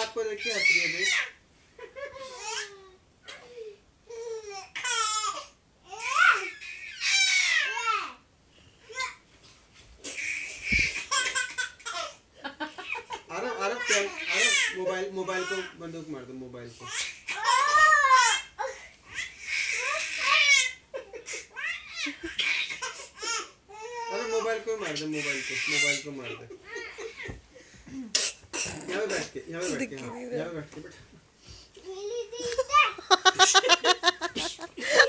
आपको देख के हंस रही है देख। अरे मोबाइल को बंदूक मार दो मोबाइल को। अरे मोबाइल को मार दो मोबाइल को मार दो। यहाँ पे बैठ के बैठा।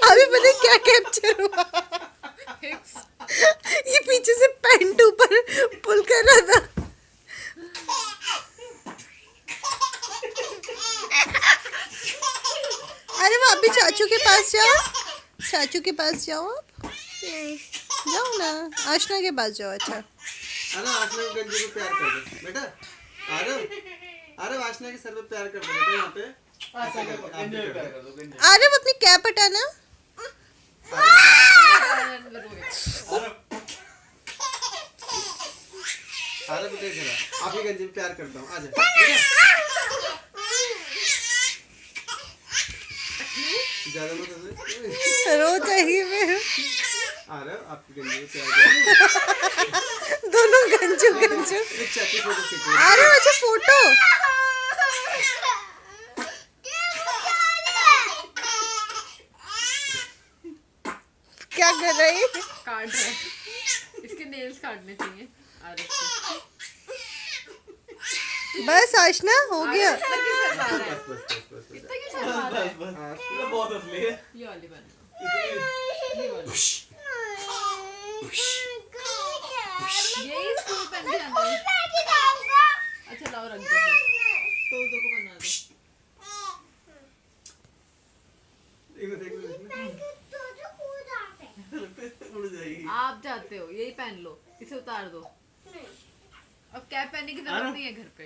अभी पता क्या कैप्चर हुआ, ये पीछे से पैंट ऊपर पुल कर रहा था। अरे वो अभी चाचू के पास जाओ, चाचू के पास जाओ, आप जाओ ना, आशना के पास जाओ। अच्छा आशना के गंजी को प्यार कर दो बेटा। आशना के सर पे प्यार कर दो बेटा। यहाँ पे अरे वो अपनी कैप हटाना। बेटे जरा आप ही गंजी में प्यार करता हूँ। आजा ज्यादा मत रो चाहिए मैं। आपकी गंजी में प्यार दोनों गंजू। अरे अच्छा फोटो क्या कर रही? काट रहा है, इसके नेल्स काटने चाहिए। बस आशना हो गया। बहुत असली है। ये वाली बन यही स्कूल पहन के आना है। अच्छा लाओ रख दो, तो को बना दो। आप जाते हो, यही पहन लो, इसे उतार दो। अब कैप पहनने की जरूरत नहीं है घर पे।